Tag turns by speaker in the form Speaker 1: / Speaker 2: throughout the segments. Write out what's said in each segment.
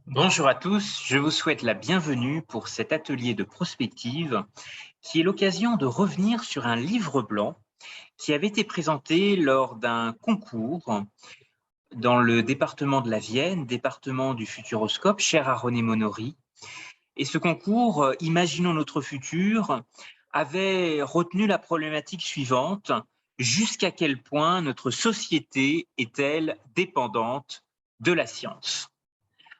Speaker 1: Bonjour à tous, je vous souhaite la bienvenue pour cet atelier de prospective qui est l'occasion de revenir sur un livre blanc qui avait été présenté lors d'un concours dans le département de la Vienne, département du Futuroscope, cher à René Monory. Et ce concours, Imaginons notre futur, avait retenu la problématique suivante: jusqu'à quel point notre société est-elle dépendante de la science?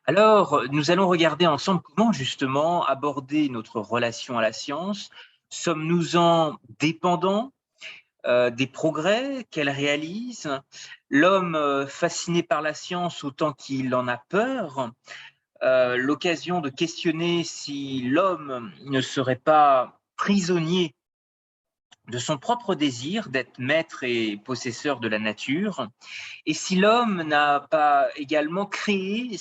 Speaker 1: Alors, nous allons regarder ensemble comment justement aborder notre relation à la science. Sommes-nous-en dépendants des progrès qu'elle réalise? L'homme fasciné par la science autant qu'il en a peur? L'occasion de questionner si l'homme ne serait pas prisonnier de son propre désir d'être maître et possesseur de la nature, et si l'homme n'a pas également créé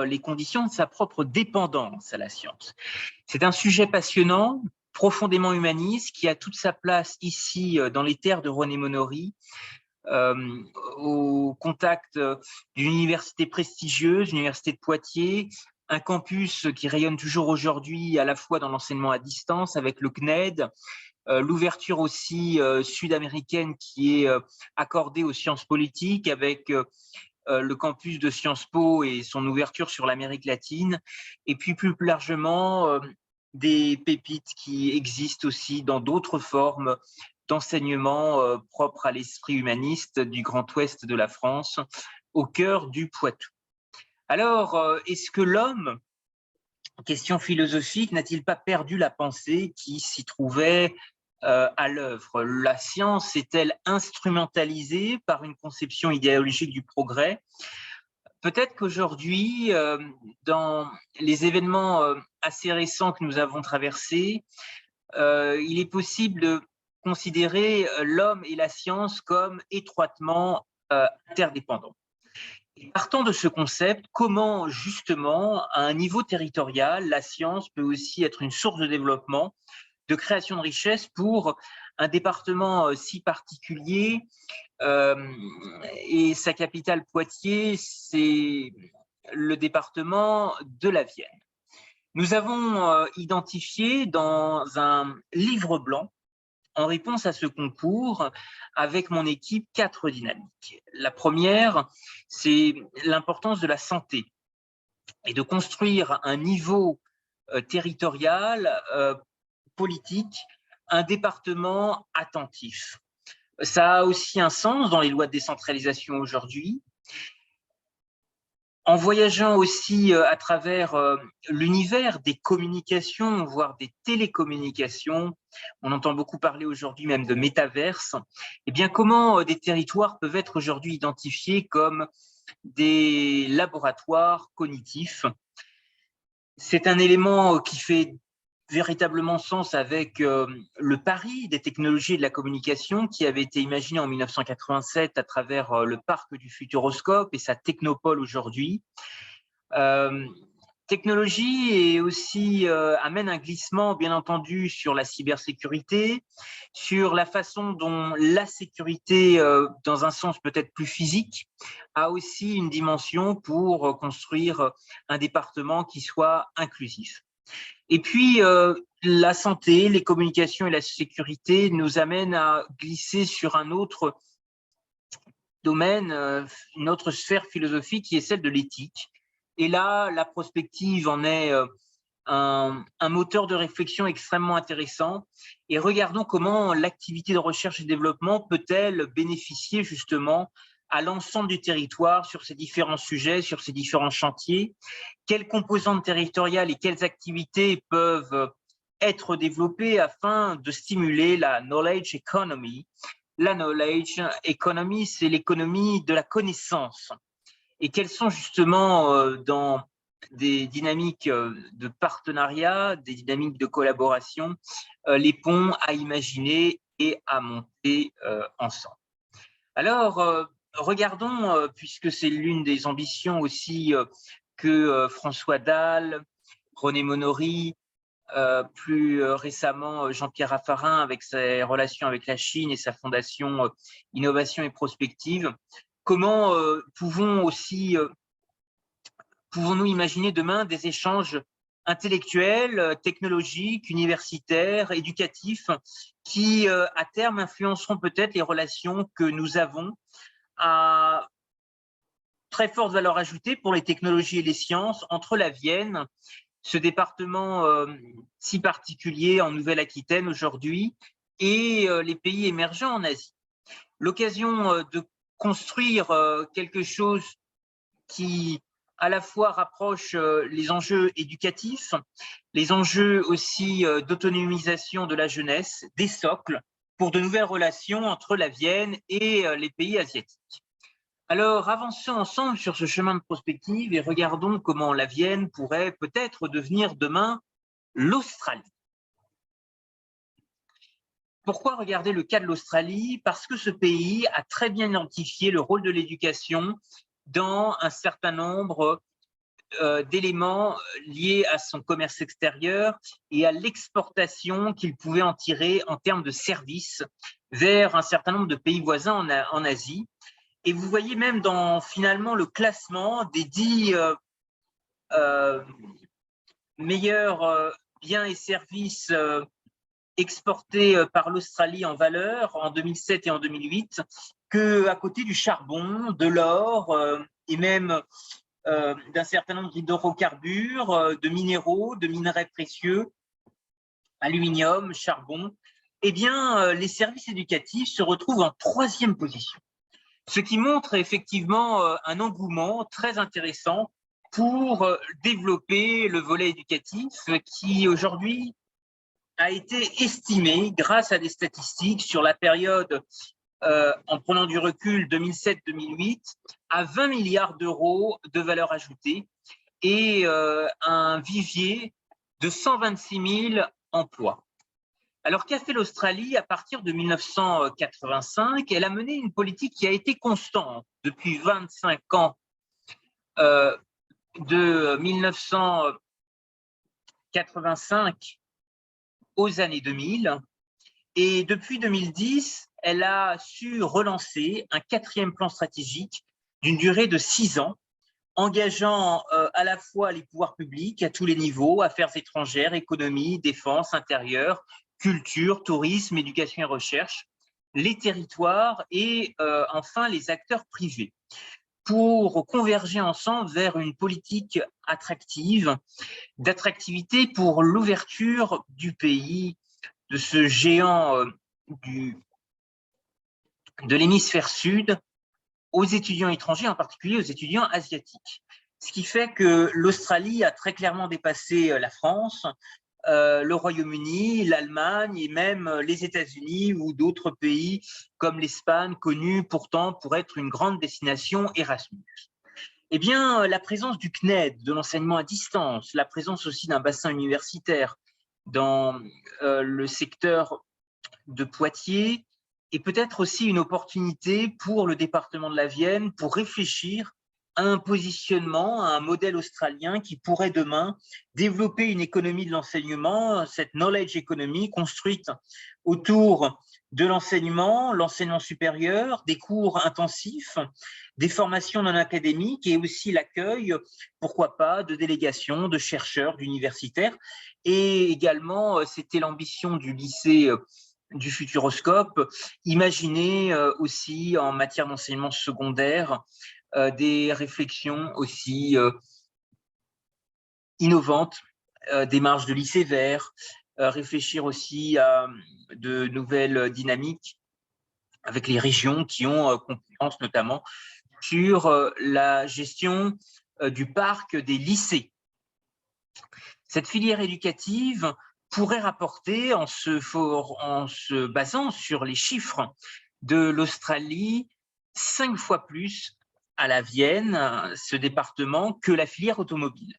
Speaker 1: les conditions de sa propre dépendance à la science. C'est un sujet passionnant, profondément humaniste, qui a toute sa place ici dans les terres de René Monory, au contact d'une université prestigieuse, l'université de Poitiers, un campus qui rayonne toujours aujourd'hui à la fois dans l'enseignement à distance avec le CNED, l'ouverture aussi sud-américaine qui est accordée aux sciences politiques avec le campus de Sciences Po et son ouverture sur l'Amérique latine, et puis plus largement des pépites qui existent aussi dans d'autres formes d'enseignement propres à l'esprit humaniste du Grand Ouest de la France, au cœur du Poitou. Alors, est-ce que l'homme, question philosophique, n'a-t-il pas perdu la pensée qui s'y trouvait à l'œuvre? La science est-elle instrumentalisée par une conception idéologique du progrès? Peut-être qu'aujourd'hui, dans les événements assez récents que nous avons traversés, il est possible de considérer l'homme et la science comme étroitement interdépendants. Et partant de ce concept, comment justement, à un niveau territorial, la science peut aussi être une source de développement, de création de richesse pour un département si particulier, et sa capitale Poitiers, c'est le département de la Vienne. Nous avons identifié dans un livre blanc, en réponse à ce concours, avec mon équipe, 4 dynamiques. La première, c'est l'importance de la santé et de construire un niveau territorial, politique, un département attentif. Ça a aussi un sens dans les lois de décentralisation aujourd'hui. En voyageant aussi à travers l'univers des communications, voire des télécommunications, on entend beaucoup parler aujourd'hui même de métaverse, et bien comment des territoires peuvent être aujourd'hui identifiés comme des laboratoires cognitifs. C'est un élément qui fait véritablement sens avec le pari des technologies et de la communication qui avait été imaginé en 1987 à travers le parc du Futuroscope et sa technopole aujourd'hui. Technologie et aussi amène un glissement, bien entendu, sur la cybersécurité, sur la façon dont la sécurité, dans un sens peut-être plus physique, a aussi une dimension pour construire un département qui soit inclusif. Et puis, la santé, les communications et la sécurité nous amènent à glisser sur un autre domaine, une autre sphère philosophique qui est celle de l'éthique. Et là, la prospective en est un moteur de réflexion extrêmement intéressant. Et regardons comment l'activité de recherche et développement peut-elle bénéficier justement à l'ensemble du territoire sur ces différents sujets, sur ces différents chantiers. Quelles composantes territoriales et quelles activités peuvent être développées afin de stimuler la knowledge economy. La knowledge economy, c'est l'économie de la connaissance. Et quelles sont justement dans des dynamiques de partenariat, des dynamiques de collaboration, les ponts à imaginer et à monter ensemble. Alors, regardons, puisque c'est l'une des ambitions aussi que François Dalle, René Monory, plus récemment Jean-Pierre Raffarin avec ses relations avec la Chine et sa fondation Innovation et Prospective, comment pouvons-nous imaginer demain des échanges intellectuels, technologiques, universitaires, éducatifs, qui, à terme, influenceront peut-être les relations que nous avons à très forte valeur ajoutée pour les technologies et les sciences entre la Vienne, ce département si particulier en Nouvelle-Aquitaine aujourd'hui, et les pays émergents en Asie. L'occasion de construire quelque chose qui à la fois rapproche les enjeux éducatifs, les enjeux aussi d'autonomisation de la jeunesse, des socles pour de nouvelles relations entre la Vienne et les pays asiatiques. Alors, avançons ensemble sur ce chemin de prospective et regardons comment la Vienne pourrait peut-être devenir demain l'Australie. Pourquoi regarder le cas de l'Australie? Parce que ce pays a très bien identifié le rôle de l'éducation dans un certain nombre d'éléments liés à son commerce extérieur et à l'exportation qu'il pouvait en tirer en termes de services vers un certain nombre de pays voisins en Asie. Et vous voyez même dans finalement le classement des 10 meilleurs biens et services exportés par l'Australie en valeur en 2007 et en 2008, qu'à côté du charbon, de l'or et même d'un certain nombre d'hydrocarbures, de minéraux, de minerais précieux, aluminium, charbon, eh bien, les services éducatifs se retrouvent en 3e position. Ce qui montre effectivement un engouement très intéressant pour développer le volet éducatif qui aujourd'hui a été estimé grâce à des statistiques sur la période, en prenant du recul 2007-2008, à 20 milliards d'euros de valeur ajoutée et un vivier de 126 000 emplois. Alors, qu'a fait l'Australie à partir de 1985? Elle a mené une politique qui a été constante depuis 25 ans, de 1985 aux années 2000. Et depuis 2010, elle a su relancer un 4e plan stratégique d'une durée de 6 ans, engageant à la fois les pouvoirs publics à tous les niveaux, affaires étrangères, économie, défense, intérieur, culture, tourisme, éducation et recherche, les territoires et enfin les acteurs privés, pour converger ensemble vers une politique attractive, d'attractivité pour l'ouverture du pays, de ce géant de l'hémisphère sud, aux étudiants étrangers, en particulier aux étudiants asiatiques. Ce qui fait que l'Australie a très clairement dépassé la France, le Royaume-Uni, l'Allemagne et même les États-Unis ou d'autres pays comme l'Espagne, connus pourtant pour être une grande destination Erasmus. Eh bien, la présence du CNED, de l'enseignement à distance, la présence aussi d'un bassin universitaire dans le secteur de Poitiers, et peut-être aussi une opportunité pour le département de la Vienne pour réfléchir à un positionnement, à un modèle australien qui pourrait demain développer une économie de l'enseignement, cette knowledge economy construite autour de l'enseignement supérieur, des cours intensifs, des formations non académiques et aussi l'accueil, pourquoi pas, de délégations, de chercheurs, d'universitaires. Et également, c'était l'ambition du lycée du Futuroscope, imaginer aussi en matière d'enseignement secondaire des réflexions aussi innovantes, des marges de lycée vert, réfléchir aussi à de nouvelles dynamiques avec les régions qui ont compétence notamment sur la gestion du parc des lycées. Cette filière éducative pourrait rapporter, en se basant sur les chiffres de l'Australie, 5 fois plus à la Vienne, ce département, que la filière automobile.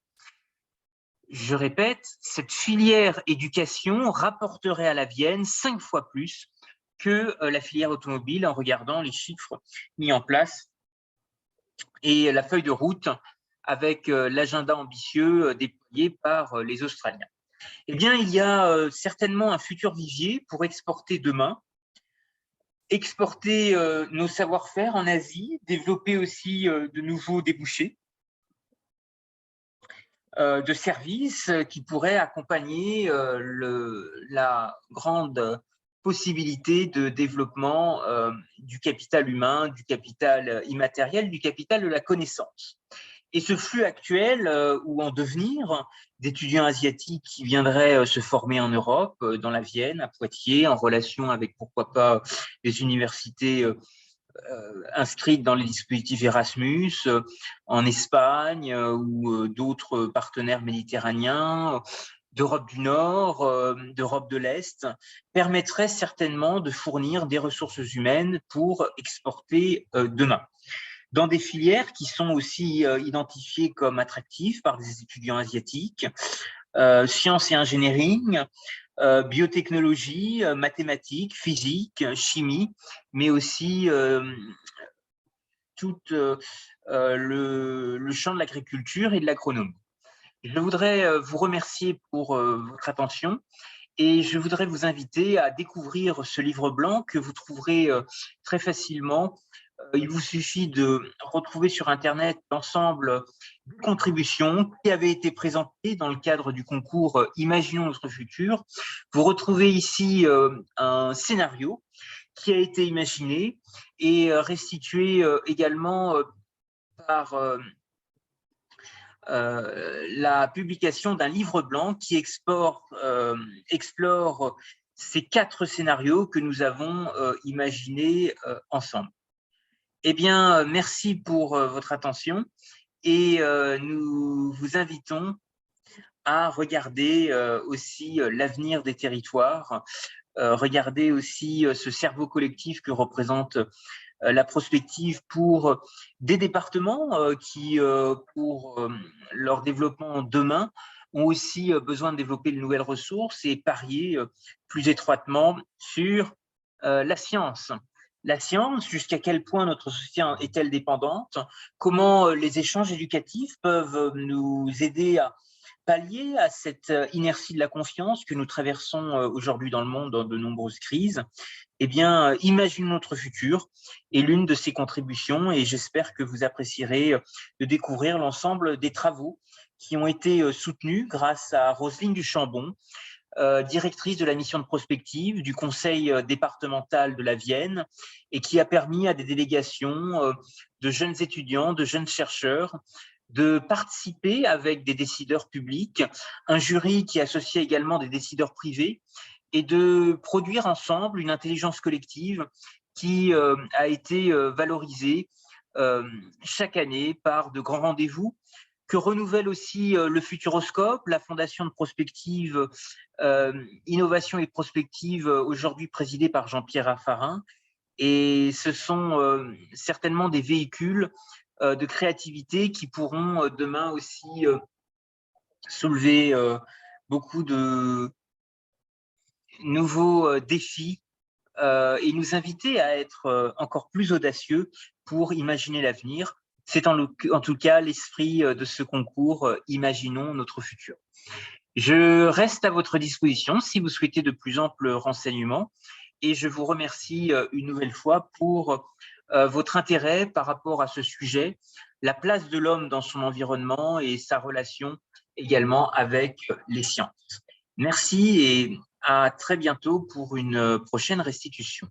Speaker 1: Je répète, cette filière éducation rapporterait à la Vienne 5 fois plus que la filière automobile en regardant les chiffres mis en place et la feuille de route avec l'agenda ambitieux déployé par les Australiens. Eh bien, il y a certainement un futur vivier pour exporter demain exporter nos savoir-faire en Asie, développer aussi de nouveaux débouchés de services qui pourraient accompagner la grande possibilité de développement du capital humain, du capital immatériel, du capital de la connaissance. Et ce flux actuel ou en devenir d'étudiants asiatiques qui viendraient se former en Europe, dans la Vienne, à Poitiers, en relation avec, pourquoi pas, des universités inscrites dans les dispositifs Erasmus, en Espagne ou d'autres partenaires méditerranéens, d'Europe du Nord, d'Europe de l'Est, permettrait certainement de fournir des ressources humaines pour exporter demain dans des filières qui sont aussi identifiées comme attractives par des étudiants asiatiques, sciences et engineering, biotechnologie, mathématiques, physique, chimie, mais aussi tout le champ de l'agriculture et de l'agronomie. Je voudrais vous remercier pour votre attention et je voudrais vous inviter à découvrir ce livre blanc que vous trouverez très facilement. Il vous suffit de retrouver sur Internet l'ensemble des contributions qui avaient été présentées dans le cadre du concours Imaginons notre futur. Vous retrouvez ici un scénario qui a été imaginé et restitué également par la publication d'un livre blanc qui explore ces 4 scénarios que nous avons imaginés ensemble. Eh bien, merci pour votre attention et nous vous invitons à regarder aussi l'avenir des territoires, regarder aussi ce cerveau collectif que représente la prospective pour des départements qui, pour leur développement demain, ont aussi besoin de développer de nouvelles ressources et parier plus étroitement sur la science. La science, jusqu'à quel point notre société est-elle dépendante? Comment les échanges éducatifs peuvent nous aider à pallier à cette inertie de la confiance que nous traversons aujourd'hui dans le monde dans de nombreuses crises? Eh bien, imaginons notre futur est l'une de ces contributions et j'espère que vous apprécierez de découvrir l'ensemble des travaux qui ont été soutenus grâce à Roselyne Duchambon, directrice de la mission de prospective du conseil départemental de la Vienne et qui a permis à des délégations de jeunes étudiants, de jeunes chercheurs de participer avec des décideurs publics, un jury qui associe également des décideurs privés et de produire ensemble une intelligence collective qui a été valorisée chaque année par de grands rendez-vous que renouvelle aussi le Futuroscope, la Fondation de prospective Innovation et Prospective, aujourd'hui présidée par Jean-Pierre Raffarin. Et ce sont certainement des véhicules de créativité qui pourront demain aussi soulever beaucoup de nouveaux défis et nous inviter à être encore plus audacieux pour imaginer l'avenir. C'est en tout cas l'esprit de ce concours Imaginons notre futur. Je reste à votre disposition si vous souhaitez de plus amples renseignements et je vous remercie une nouvelle fois pour votre intérêt par rapport à ce sujet, la place de l'homme dans son environnement et sa relation également avec les sciences. Merci et à très bientôt pour une prochaine restitution.